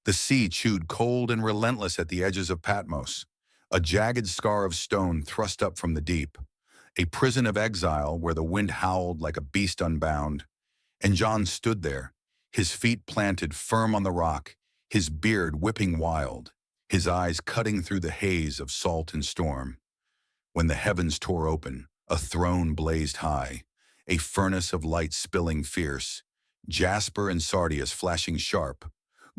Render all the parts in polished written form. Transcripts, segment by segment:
The sea chewed cold and relentless at the edges of Patmos, a jagged scar of stone thrust up from the deep, a prison of exile where the wind howled like a beast unbound. And John stood there, his feet planted firm on the rock, his beard whipping wild, his eyes cutting through the haze of salt and storm. When the heavens tore open, a throne blazed high, a furnace of light spilling fierce, jasper and sardius flashing sharp,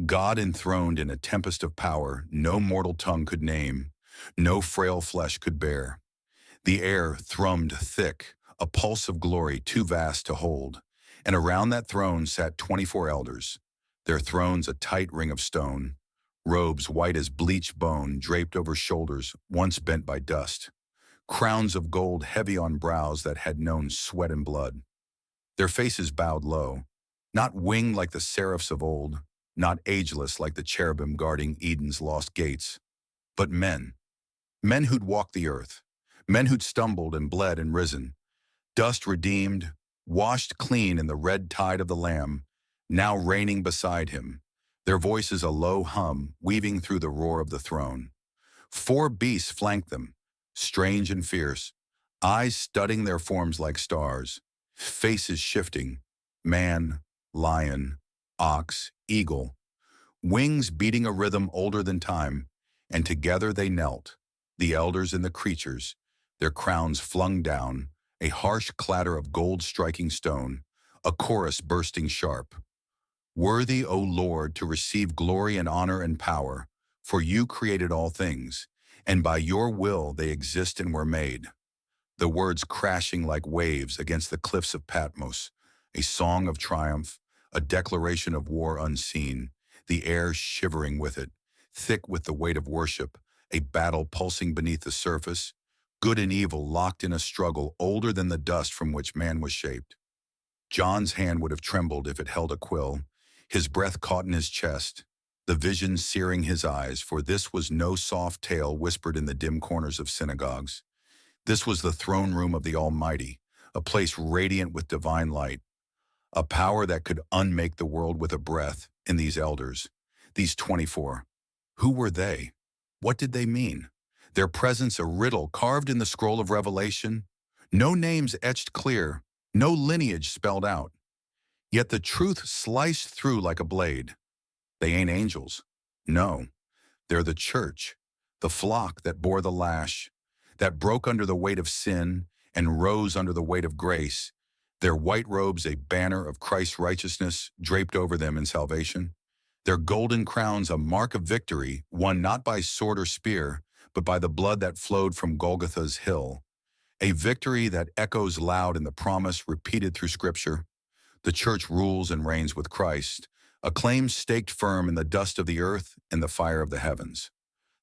God enthroned in a tempest of power no mortal tongue could name, no frail flesh could bear. The air thrummed thick, a pulse of glory too vast to hold, and around that throne sat 24 elders, their thrones a tight ring of stone, robes white as bleached bone draped over shoulders once bent by dust, crowns of gold heavy on brows that had known sweat and blood. Their faces bowed low, not winged like the seraphs of old, not ageless like the cherubim guarding Eden's lost gates, but men, men who'd walked the earth, men who'd stumbled and bled and risen, dust redeemed, washed clean in the red tide of the Lamb, now reigning beside him, their voices a low hum weaving through the roar of the throne. 4 beasts flanked them, strange and fierce, eyes studding their forms like stars, faces shifting, man, lion, ox, eagle, wings beating a rhythm older than time, and together they knelt, the elders and the creatures, their crowns flung down, a harsh clatter of gold striking stone, a chorus bursting sharp. Worthy, O Lord, to receive glory and honor and power, for you created all things, and by your will they exist and were made. The words crashing like waves against the cliffs of Patmos, a song of triumph, a declaration of war unseen, the air shivering with it, thick with the weight of worship, a battle pulsing beneath the surface, good and evil locked in a struggle older than the dust from which man was shaped. John's hand would have trembled if it held a quill, his breath caught in his chest, the vision searing his eyes, for this was no soft tale whispered in the dim corners of synagogues. This was the throne room of the Almighty, a place radiant with divine light, a power that could unmake the world with a breath. In these elders, these 24. Who were they? What did they mean? Their presence a riddle carved in the scroll of Revelation? No names etched clear, no lineage spelled out. Yet the truth sliced through like a blade. They ain't angels. No, they're the church, the flock that bore the lash, that broke under the weight of sin and rose under the weight of grace, their white robes a banner of Christ's righteousness draped over them in salvation, their golden crowns a mark of victory won not by sword or spear, but by the blood that flowed from Golgotha's hill, a victory that echoes loud in the promise repeated through Scripture. The church rules and reigns with Christ, a claim staked firm in the dust of the earth and the fire of the heavens.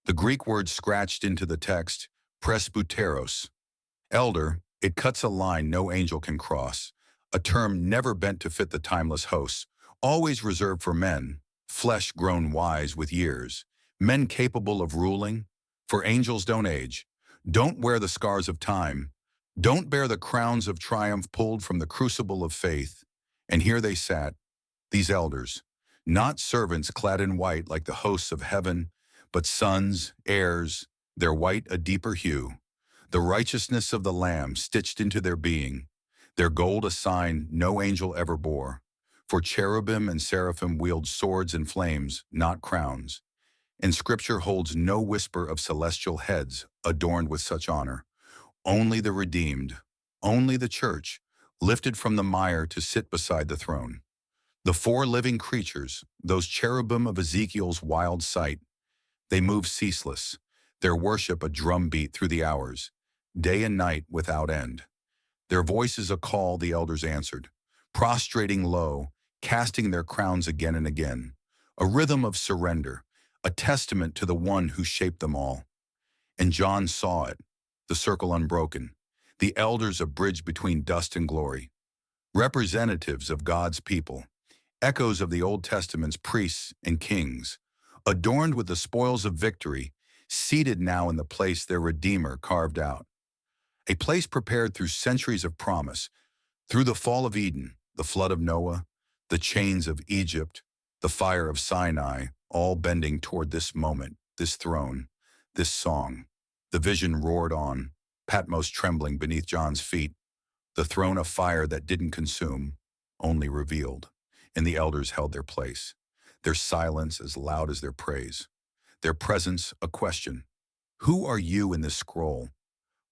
The Greek word scratched into the text, presbyteros, elder, it cuts a line no angel can cross, a term never bent to fit the timeless hosts, always reserved for men, flesh grown wise with years, men capable of ruling, for angels don't age, don't wear the scars of time, don't bear the crowns of triumph pulled from the crucible of faith. And here they sat, these elders, not servants clad in white like the hosts of heaven, but sons, heirs, their white a deeper hue, the righteousness of the Lamb stitched into their being, their gold a sign no angel ever bore. For cherubim and seraphim wield swords and flames, not crowns. And Scripture holds no whisper of celestial heads adorned with such honor. Only the redeemed, only the church, lifted from the mire to sit beside the throne. The 4 living creatures, those cherubim of Ezekiel's wild sight, they move ceaseless, their worship a drumbeat through the hours, day and night without end. Their voices a call the elders answered, prostrating low, casting their crowns again and again, a rhythm of surrender, a testament to the one who shaped them all. And John saw it, the circle unbroken, the elders a bridge between dust and glory, representatives of God's people, echoes of the Old Testament's priests and kings, adorned with the spoils of victory, seated now in the place their Redeemer carved out. A place prepared through centuries of promise, through the fall of Eden, the flood of Noah, the chains of Egypt, the fire of Sinai, all bending toward this moment, this throne, this song. The vision roared on, Patmos trembling beneath John's feet, the throne of fire that didn't consume, only revealed. And the elders held their place, their silence as loud as their praise, their presence a question. Who are you in this scroll?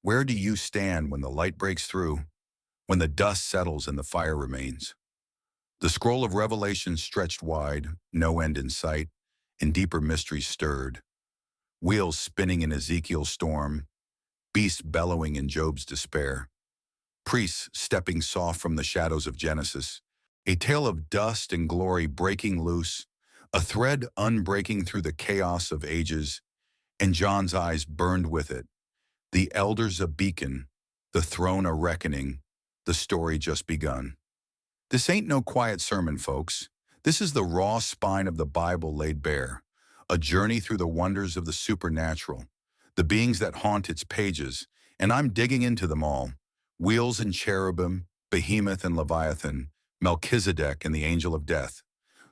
Where do you stand when the light breaks through, when the dust settles and the fire remains? The scroll of Revelation stretched wide, no end in sight, and deeper mysteries stirred. Wheels spinning in Ezekiel's storm, beasts bellowing in Job's despair, priests stepping soft from the shadows of Genesis, a tale of dust and glory breaking loose, a thread unbreaking through the chaos of ages, and John's eyes burned with it. The elders a beacon, the throne a reckoning, the story just begun. This ain't no quiet sermon, folks. This is the raw spine of the Bible laid bare, a journey through the wonders of the supernatural, the beings that haunt its pages, and I'm digging into them all. Wheels and cherubim, behemoth and leviathan, Melchizedek and the angel of death.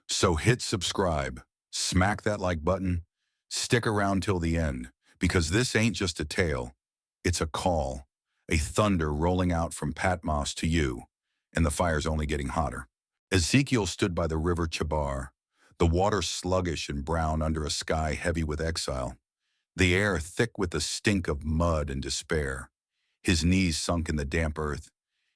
So hit subscribe, smack that like button, stick around till the end, because this ain't just a tale, it's a call, a thunder rolling out from Patmos to you, and the fire's only getting hotter. Ezekiel stood by the river Chebar, the water sluggish and brown under a sky heavy with exile, the air thick with the stink of mud and despair, his knees sunk in the damp earth,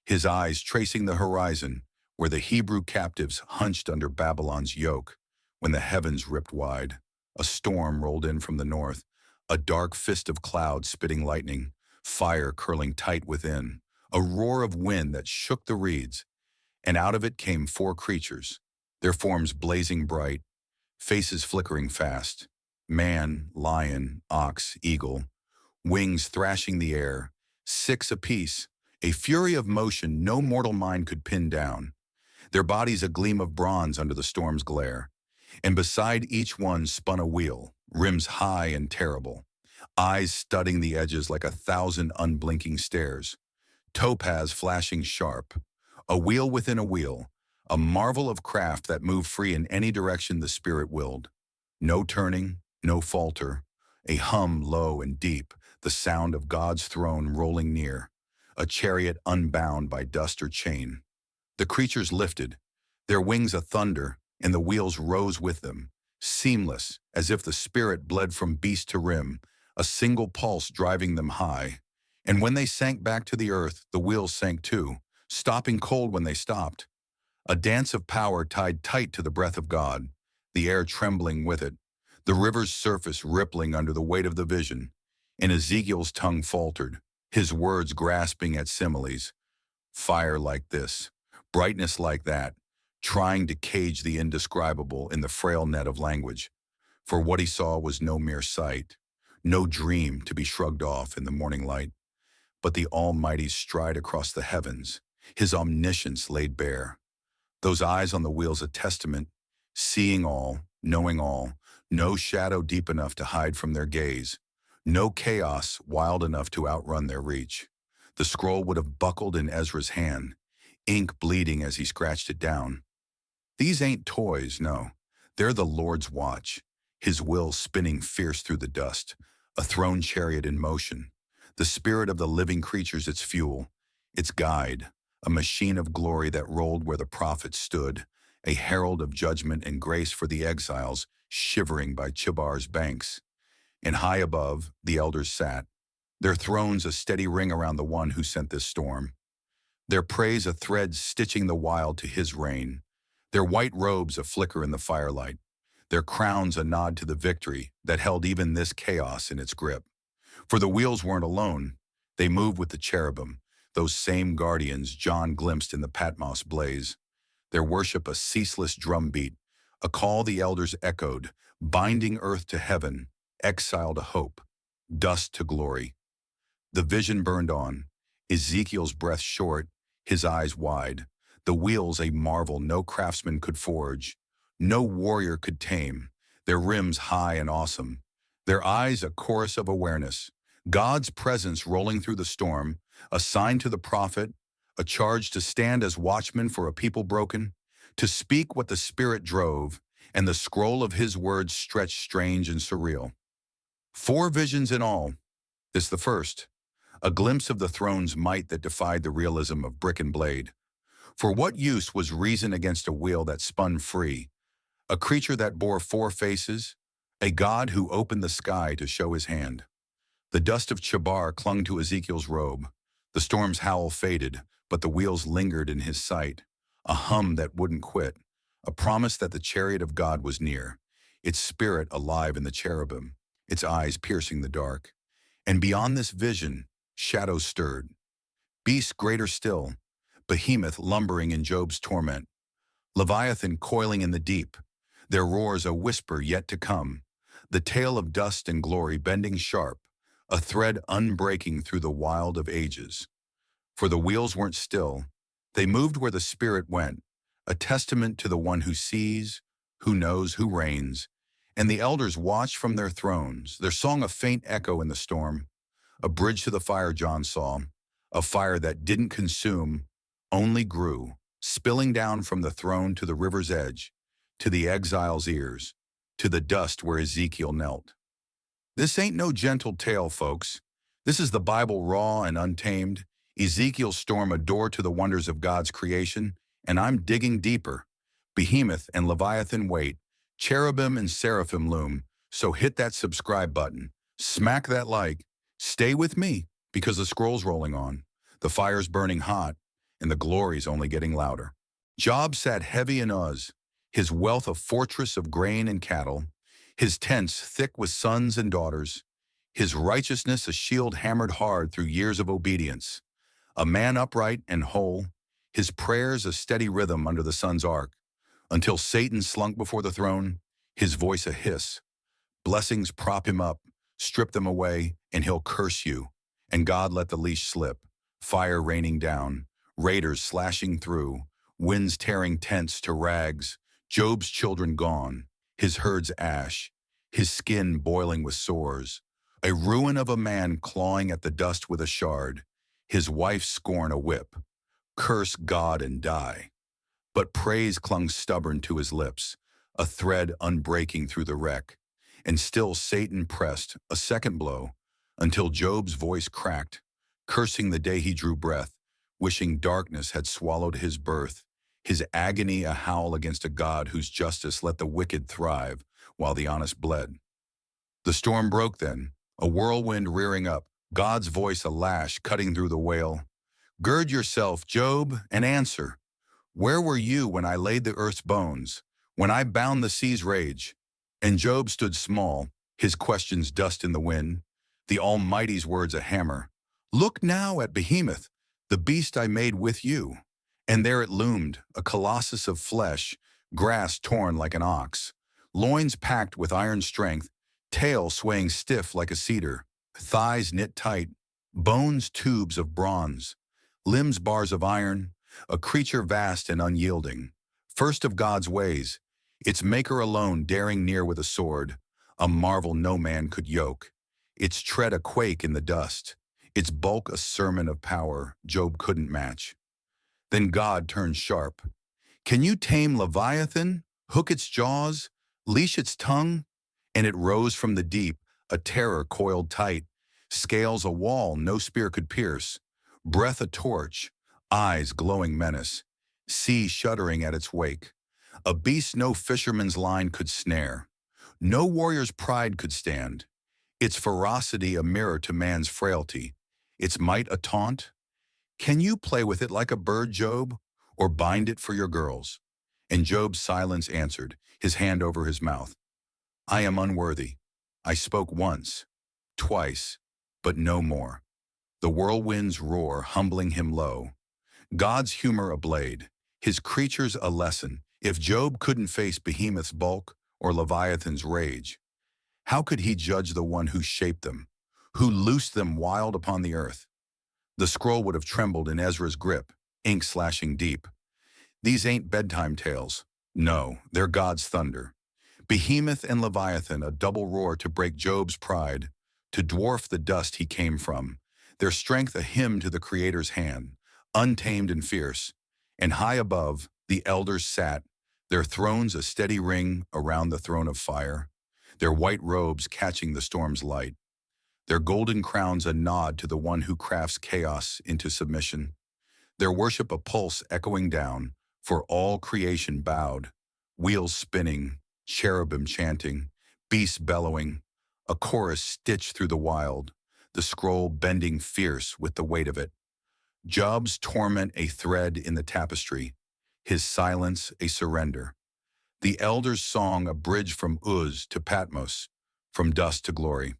his eyes tracing the horizon where the Hebrew captives hunched under Babylon's yoke. When the heavens ripped wide, a storm rolled in from the north, a dark fist of cloud spitting lightning, fire curling tight within, a roar of wind that shook the reeds, and out of it came four creatures, their forms blazing bright, faces flickering fast, man, lion, ox, eagle, wings thrashing the air, six apiece, a fury of motion no mortal mind could pin down, their bodies a gleam of bronze under the storm's glare, and beside each one spun a wheel, rims high and terrible, eyes studding the edges like 1,000 unblinking stares, topaz flashing sharp, a wheel within a wheel, a marvel of craft that moved free in any direction the spirit willed. No turning, no falter, a hum low and deep, the sound of God's throne rolling near, a chariot unbound by dust or chain. The creatures lifted, their wings a thunder, and the wheels rose with them, seamless, as if the spirit bled from beast to rim, a single pulse driving them high. And when they sank back to the earth, the wheels sank too, stopping cold when they stopped. A dance of power tied tight to the breath of God, the air trembling with it, the river's surface rippling under the weight of the vision, and Ezekiel's tongue faltered, his words grasping at similes. Fire like this, brightness like that, trying to cage the indescribable in the frail net of language. For what he saw was no mere sight, no dream to be shrugged off in the morning light, but the Almighty's stride across the heavens, his omniscience laid bare. Those eyes on the wheels a testament, seeing all, knowing all, no shadow deep enough to hide from their gaze, no chaos wild enough to outrun their reach. The scroll would have buckled in Ezra's hand, ink bleeding as he scratched it down. These ain't toys, no. They're the Lord's watch, his will spinning fierce through the dust, a throne chariot in motion, the spirit of the living creatures its fuel, its guide, a machine of glory that rolled where the prophets stood, a herald of judgment and grace for the exiles shivering by Chebar's banks. And high above, the elders sat, their thrones a steady ring around the one who sent this storm, their praise a thread stitching the wild to his reign, their white robes a flicker in the firelight, their crowns a nod to the victory that held even this chaos in its grip. For the wheels weren't alone, they moved with the cherubim, those same guardians John glimpsed in the Patmos blaze, their worship a ceaseless drumbeat, a call the elders echoed, binding earth to heaven, exile to hope, dust to glory. The vision burned on, Ezekiel's breath short, his eyes wide, the wheels a marvel no craftsman could forge, no warrior could tame, their rims high and awesome, their eyes a chorus of awareness, God's presence rolling through the storm, a sign to the prophet, a charge to stand as watchmen for a people broken, to speak what the Spirit drove, and the scroll of his words stretched strange and surreal. 4 visions in all. This the first, a glimpse of the throne's might that defied the realism of brick and blade. For what use was reason against a wheel that spun free, a creature that bore 4 faces, a god who opened the sky to show his hand? The dust of Chabar clung to Ezekiel's robe. The storm's howl faded, but the wheels lingered in his sight, a hum that wouldn't quit, a promise that the chariot of God was near, its spirit alive in the cherubim, its eyes piercing the dark. And beyond this vision, shadows stirred. Beasts greater still, Behemoth lumbering in Job's torment, Leviathan coiling in the deep, their roars a whisper yet to come, the tale of dust and glory bending sharp, a thread unbreaking through the wild of ages. For the wheels weren't still, they moved where the Spirit went, a testament to the one who sees, who knows, who reigns. And the elders watched from their thrones, their song a faint echo in the storm, a bridge to the fire John saw, a fire that didn't consume, only grew, spilling down from the throne to the river's edge, to the exile's ears, to the dust where Ezekiel knelt. This ain't no gentle tale, folks. This is the Bible raw and untamed. Ezekiel's storm a door to the wonders of God's creation, and I'm digging deeper. Behemoth and Leviathan wait, cherubim and seraphim loom, so hit that subscribe button, smack that like, stay with me, because the scroll's rolling on, the fire's burning hot, and the glory's only getting louder. Job sat heavy in Uz, his wealth a fortress of grain and cattle, his tents thick with sons and daughters, his righteousness a shield hammered hard through years of obedience, a man upright and whole, his prayers a steady rhythm under the sun's arc, until Satan slunk before the throne, his voice a hiss. Blessings prop him up, strip them away, and he'll curse you. And God let the leash slip, fire raining down, raiders slashing through, winds tearing tents to rags, Job's children gone, his herds ash, his skin boiling with sores, a ruin of a man clawing at the dust with a shard, his wife scorn a whip, curse God and die. But praise clung stubborn to his lips, a thread unbreaking through the wreck, and still Satan pressed a second blow until Job's voice cracked, cursing the day he drew breath, wishing darkness had swallowed his birth, his agony a howl against a God whose justice let the wicked thrive while the honest bled. The storm broke then, a whirlwind rearing up, God's voice a lash cutting through the wail. Gird yourself, Job, and answer. Where were you when I laid the earth's bones, when I bound the sea's rage? And Job stood small, his questions dust in the wind, the Almighty's words a hammer. Look now at Behemoth, the beast I made with you. And there it loomed, a colossus of flesh, grass torn like an ox, loins packed with iron strength, tail swaying stiff like a cedar, thighs knit tight, bones tubes of bronze, limbs bars of iron, a creature vast and unyielding, first of God's ways, its maker alone daring near with a sword, a marvel no man could yoke, its tread a quake in the dust, its bulk a sermon of power Job couldn't match. Then God turned sharp. Can you tame Leviathan, hook its jaws, leash its tongue? And it rose from the deep, a terror coiled tight, scales a wall no spear could pierce, breath a torch, eyes glowing menace, sea shuddering at its wake, a beast no fisherman's line could snare, no warrior's pride could stand, its ferocity a mirror to man's frailty, its might a taunt. Can you play with it like a bird, Job, or bind it for your girls? And Job's silence answered, his hand over his mouth. I am unworthy. I spoke once, twice, but no more. The whirlwinds roar, humbling him low. God's humor a blade, his creatures a lesson. If Job couldn't face Behemoth's bulk or Leviathan's rage, how could he judge the one who shaped them, who loosed them wild upon the earth? The scroll would have trembled in Ezra's grip, ink slashing deep. These ain't bedtime tales. No, they're God's thunder. Behemoth and Leviathan, a double roar to break Job's pride, to dwarf the dust he came from, their strength a hymn to the Creator's hand, untamed and fierce. And high above, the elders sat, their thrones a steady ring around the throne of fire, their white robes catching the storm's light, their golden crowns a nod to the one who crafts chaos into submission, their worship a pulse echoing down, for all creation bowed, wheels spinning, cherubim chanting, beasts bellowing, a chorus stitched through the wild, the scroll bending fierce with the weight of it. Job's torment a thread in the tapestry, his silence a surrender. The elder's song a bridge from Uz to Patmos, from dust to glory.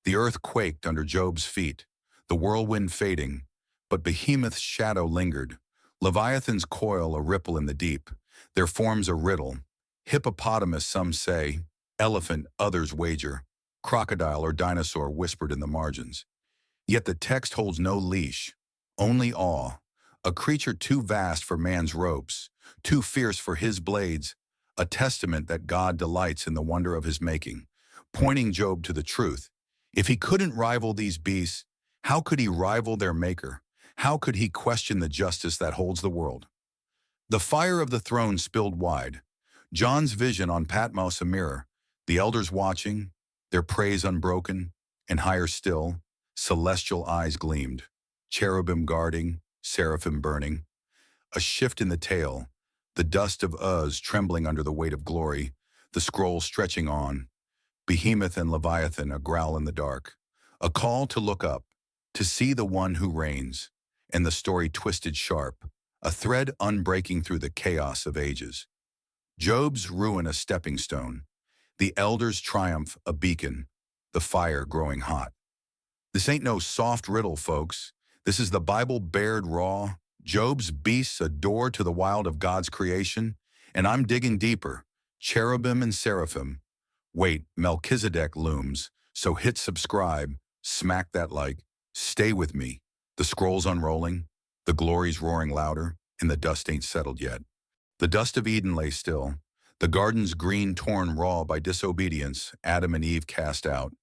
The earth quaked under Job's feet, the whirlwind fading, but Behemoth's shadow lingered, Leviathan's coil a ripple in the deep, their forms a riddle. Hippopotamus, some say, elephant, others wager, crocodile or dinosaur whispered in the margins. Yet the text holds no leash, only awe, a creature too vast for man's ropes, too fierce for his blades, a testament that God delights in the wonder of his making, pointing Job to the truth. If he couldn't rival these beasts, how could he rival their maker? How could he question the justice that holds the world? The fire of the throne spilled wide. John's vision on Patmos a mirror, the elders watching, their praise unbroken, and higher still, celestial eyes gleamed, cherubim guarding, seraphim burning. A shift in the tale, the dust of Uz trembling under the weight of glory, the scroll stretching on, Behemoth and Leviathan a growl in the dark, a call to look up, to see the one who reigns, and the story twisted sharp, a thread unbreaking through the chaos of ages. Job's ruin a stepping stone, the elder's triumph a beacon, the fire growing hot. This ain't no soft riddle, folks. This is the Bible bared raw. Job's beasts a door to the wild of God's creation, and I'm digging deeper, cherubim and seraphim. Wait, Melchizedek looms, so hit subscribe, smack that like, stay with me. The scroll's unrolling, the glory's roaring louder, and the dust ain't settled yet. The dust of Eden lay still, the garden's green torn raw by disobedience, Adam and Eve cast out,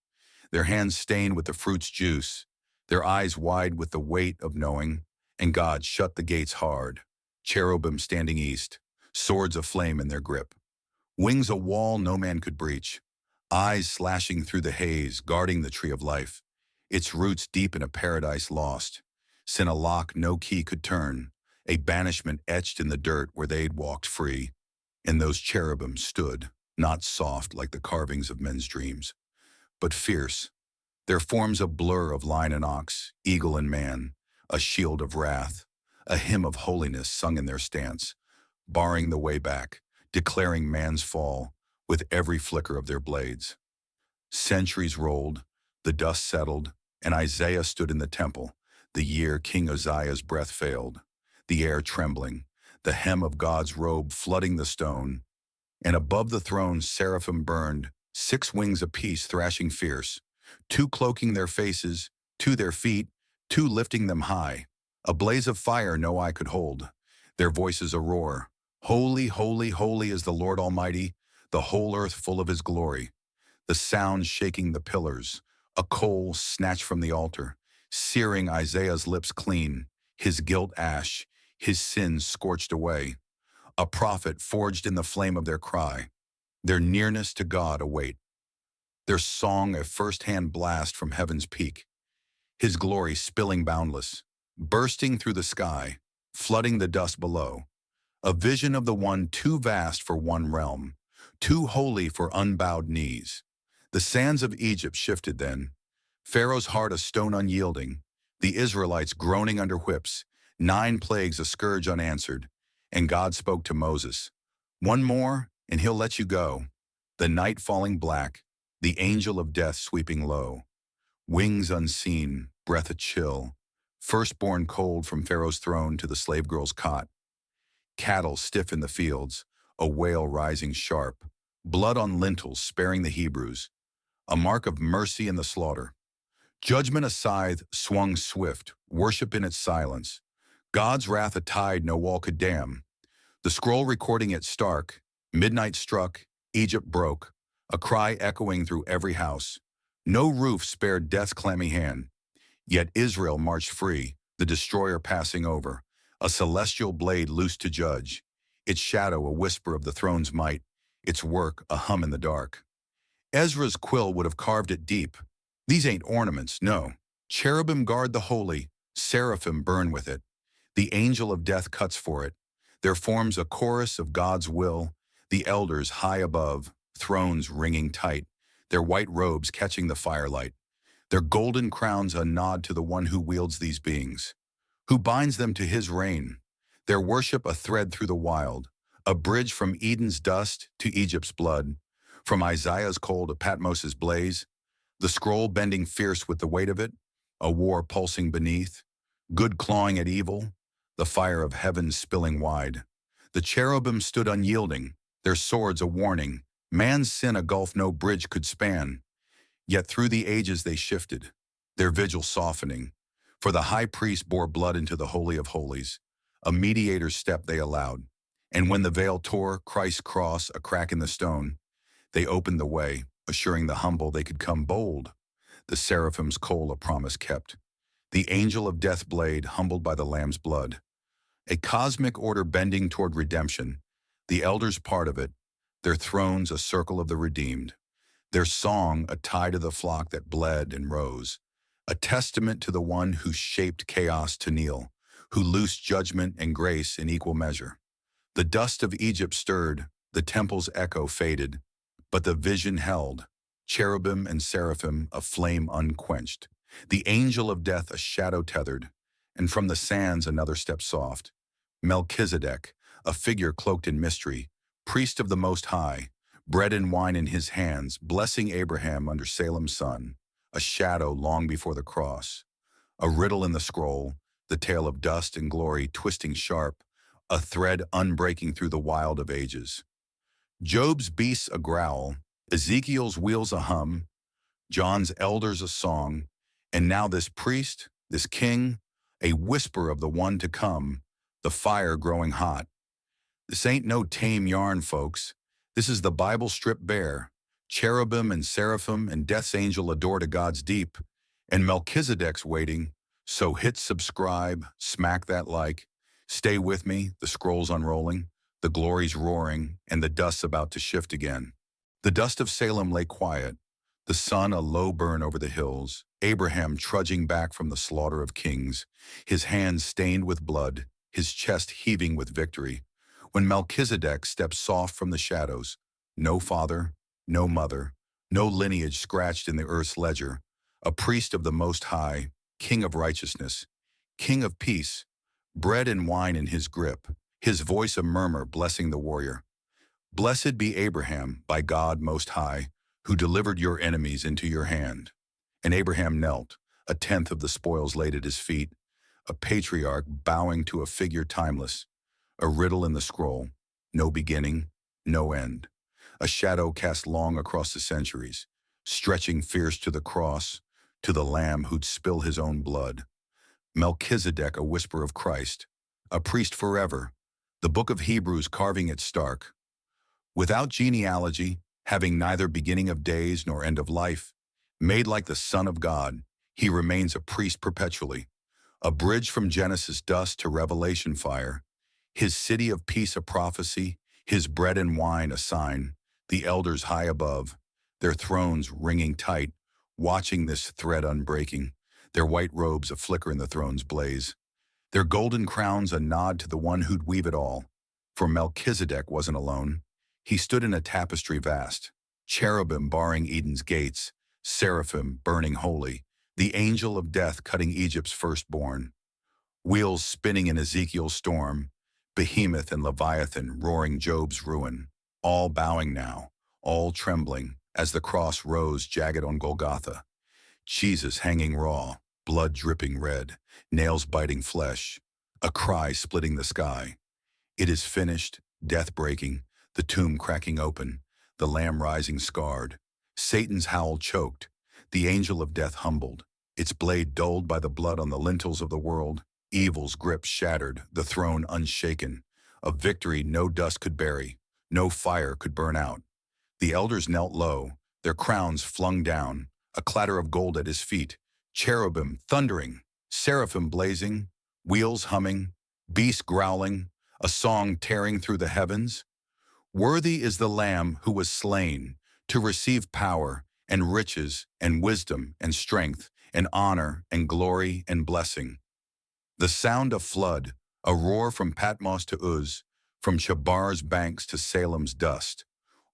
their hands stained with the fruit's juice, their eyes wide with the weight of knowing, and God shut the gates hard, cherubim standing east, swords aflame in their grip. Wings a wall no man could breach, eyes slashing through the haze, guarding the tree of life, its roots deep in a paradise lost, sin a lock no key could turn, a banishment etched in the dirt where they'd walked free. And those cherubim stood, not soft like the carvings of men's dreams, but fierce, their forms a blur of lion and ox, eagle and man, a shield of wrath, a hymn of holiness sung in their stance, barring the way back, declaring man's fall with every flicker of their blades. Centuries rolled, the dust settled, and Isaiah stood in the temple, the year King Uzziah's breath failed, the air trembling, the hem of God's robe flooding the stone, and above the throne seraphim burned, 6 wings apiece thrashing fierce, 2 cloaking their faces, 2 their feet, 2 lifting them high, a blaze of fire no eye could hold, their voices a roar. Holy, holy, holy is the Lord Almighty, the whole earth full of his glory. The sound shaking the pillars, a coal snatched from the altar, searing Isaiah's lips clean, his guilt ash, his sins scorched away. A prophet forged in the flame of their cry, their nearness to God await. Their song a first-hand blast from heaven's peak, his glory spilling boundless, bursting through the sky, flooding the dust below. A vision of the one too vast for one realm, too holy for unbowed knees. The sands of Egypt shifted then, Pharaoh's heart a stone unyielding, the Israelites groaning under whips, 9 plagues a scourge unanswered, and God spoke to Moses, "One more, and he'll let you go." The night falling black, the angel of death sweeping low, wings unseen, breath a chill, firstborn cold from Pharaoh's throne to the slave girl's cot. Cattle stiff in the fields, a wail rising sharp, blood on lintels sparing the Hebrews, a mark of mercy in the slaughter. Judgment a scythe swung swift, worship in its silence. God's wrath a tide no wall could dam. The scroll recording it stark, midnight struck, Egypt broke, a cry echoing through every house. No roof spared death's clammy hand. Yet Israel marched free, the destroyer passing over, a celestial blade loosed to judge. its shadow a whisper of the throne's might, its work a hum in the dark. Ezra's quill would have carved it deep. These ain't ornaments, no. Cherubim guard the holy, seraphim burn with it. The angel of death cuts for it. There forms a chorus of God's will, the elders high above, thrones ringing tight, their white robes catching the firelight, their golden crowns a nod to the one who wields these beings, who binds them to his reign, their worship a thread through the wild, a bridge from Eden's dust to Egypt's blood, from Isaiah's coal to Patmos's blaze, the scroll bending fierce with the weight of it, a war pulsing beneath, good clawing at evil, the fire of heaven spilling wide. The cherubim stood unyielding, their swords a warning, man's sin a gulf no bridge could span. Yet through the ages they shifted, their vigil softening. For the high priest bore blood into the Holy of Holies, a mediator's step they allowed. And when the veil tore, Christ's cross a crack in the stone, they opened the way, assuring the humble they could come bold. The seraphim's coal a promise kept. The angel of death blade humbled by the Lamb's blood. A cosmic order bending toward redemption, the elders part of it, their thrones a circle of the redeemed, their song a tie to the flock that bled and rose, a testament to the one who shaped chaos to kneel, who loosed judgment and grace in equal measure. The dust of Egypt stirred, the temple's echo faded, but the vision held, cherubim and seraphim a flame unquenched, the angel of death a shadow tethered, and from the sands another step soft. Melchizedek, a figure cloaked in mystery, priest of the Most High, bread and wine in his hands, blessing Abraham under Salem's sun, a shadow long before the cross, a riddle in the scroll, the tale of dust and glory twisting sharp, a thread unbreaking through the wild of ages. Job's beasts a growl, Ezekiel's wheels a hum, John's elders a song, and now this priest, this king, a whisper of the one to come, the fire growing hot. This ain't no tame yarn, folks. This is the Bible stripped bare. Cherubim and seraphim and death's angel adore to God's deep, and Melchizedek's waiting. So hit subscribe, smack that like. Stay with me, the scroll's unrolling, the glory's roaring, and the dust's about to shift again. The dust of Salem lay quiet, the sun a low burn over the hills, Abraham trudging back from the slaughter of kings, his hands stained with blood, his chest heaving with victory, when Melchizedek stepped soft from the shadows, no father, no mother, no lineage scratched in the earth's ledger, a priest of the Most High, king of righteousness, king of peace, bread and wine in his grip, his voice a murmur blessing the warrior. Blessed be Abraham, by God Most High, who delivered your enemies into your hand. And Abraham knelt, a tenth of the spoils laid at his feet, a patriarch bowing to a figure timeless, a riddle in the scroll, no beginning, no end, a shadow cast long across the centuries, stretching fierce to the cross, to the Lamb who'd spill his own blood. Melchizedek, a whisper of Christ, a priest forever, the book of Hebrews carving it stark. Without genealogy, having neither beginning of days nor end of life, made like the Son of God, he remains a priest perpetually, a bridge from Genesis dust to Revelation fire, his city of peace a prophecy, his bread and wine a sign, the elders high above, their thrones ringing tight, watching this thread unbreaking, their white robes a flicker in the throne's blaze, their golden crowns a nod to the one who'd weave it all. For Melchizedek wasn't alone. He stood in a tapestry vast, cherubim barring Eden's gates, seraphim burning holy, the angel of death cutting Egypt's firstborn. Wheels spinning in Ezekiel's storm, Behemoth and Leviathan roaring Job's ruin, all bowing now, all trembling, as the cross rose jagged on Golgotha. Jesus hanging raw, blood dripping red, nails biting flesh, a cry splitting the sky. It is finished, death breaking, the tomb cracking open, the Lamb rising scarred, Satan's howl choked, the angel of death humbled, its blade dulled by the blood on the lintels of the world, evil's grip shattered, the throne unshaken, a victory no dust could bury, no fire could burn out. The elders knelt low, their crowns flung down, a clatter of gold at his feet, cherubim thundering, seraphim blazing, wheels humming, beast growling, a song tearing through the heavens? Worthy is the Lamb who was slain to receive power and riches and wisdom and strength and honor and glory and blessing. The sound of flood, a roar from Patmos to Uz, from Chabar's banks to Salem's dust,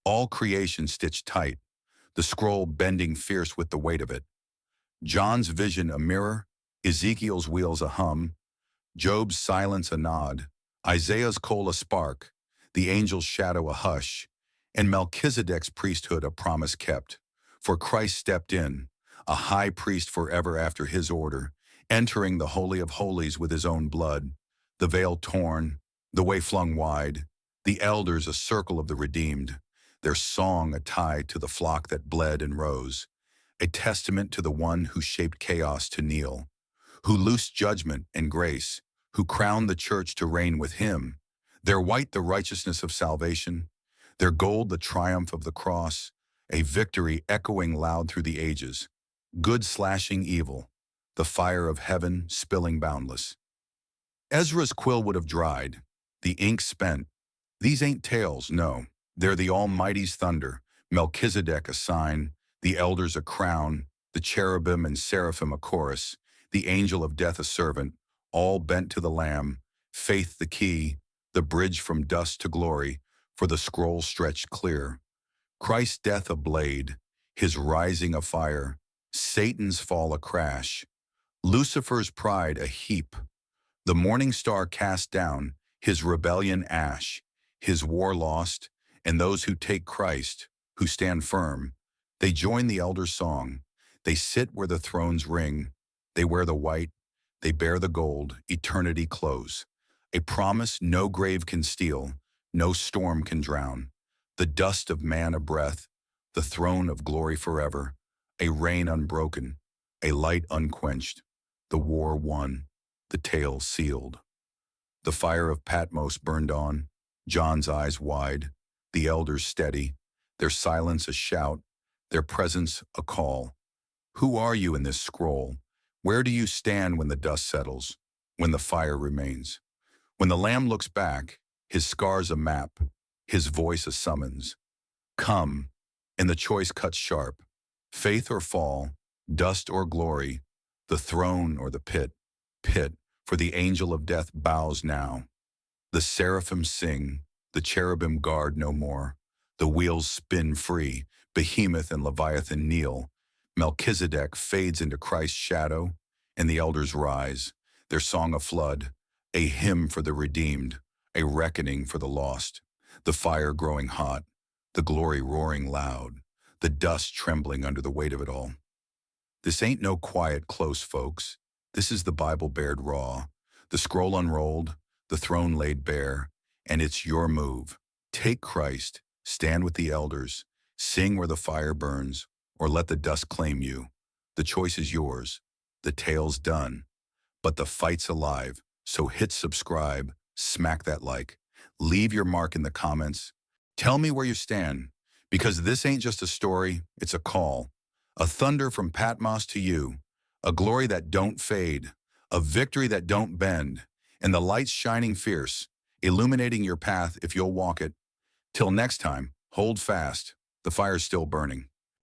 all creation stitched tight, the scroll bending fierce with the weight of it. John's vision a mirror, Ezekiel's wheels a hum, Job's silence a nod, Isaiah's coal a spark, the angel's shadow a hush, and Melchizedek's priesthood a promise kept. For Christ stepped in, a high priest forever after his order, entering the Holy of Holies with his own blood, the veil torn, the way flung wide, the elders a circle of the redeemed, their song a tie to the flock that bled and rose, a testament to the one who shaped chaos to kneel, who loosed judgment and grace, who crowned the church to reign with him, their white the righteousness of salvation, their gold the triumph of the cross, a victory echoing loud through the ages, good slashing evil, the fire of heaven spilling boundless. Ezra's quill would have dried, the ink spent. These ain't tales, no. They're the Almighty's thunder, Melchizedek a sign, the elders a crown, the cherubim and seraphim a chorus, the angel of death a servant, all bent to the Lamb, faith the key, the bridge from dust to glory, for the scroll stretched clear. Christ's death a blade, his rising a fire, Satan's fall a crash, Lucifer's pride a heap, the morning star cast down, his rebellion ash, his war lost, and those who take Christ, who stand firm, they join the elder song, they sit where the thrones ring, they wear the white, they bear the gold, eternity close, a promise no grave can steal, no storm can drown, the dust of man a breath, the throne of glory forever, a reign unbroken, a light unquenched, the war won, the tale sealed. The fire of Patmos burned on, John's eyes wide, the elders steady, their silence a shout, their presence a call. Who are you in this scroll? Where do you stand when the dust settles, when the fire remains? When the Lamb looks back, his scars a map, his voice a summons. Come, and the choice cuts sharp. Faith or fall, dust or glory, the throne or the pit, for the angel of death bows now. The seraphim sing, the cherubim guard no more. The wheels spin free, Behemoth and Leviathan kneel. Melchizedek fades into Christ's shadow, and the elders rise, their song a flood, a hymn for the redeemed, a reckoning for the lost. The fire growing hot, the glory roaring loud, the dust trembling under the weight of it all. This ain't no quiet close, folks. This is the Bible bared raw, the scroll unrolled, the throne laid bare, and it's your move. Take Christ, stand with the elders, sing where the fire burns, or let the dust claim you. The choice is yours. The tale's done. But the fight's alive, so hit subscribe, smack that like, leave your mark in the comments. Tell me where you stand, because this ain't just a story, it's a call. A thunder from Patmos to you, a glory that don't fade, a victory that don't bend, and the lights shining fierce, illuminating your path if you'll walk it. Till next time, hold fast, the fire's still burning.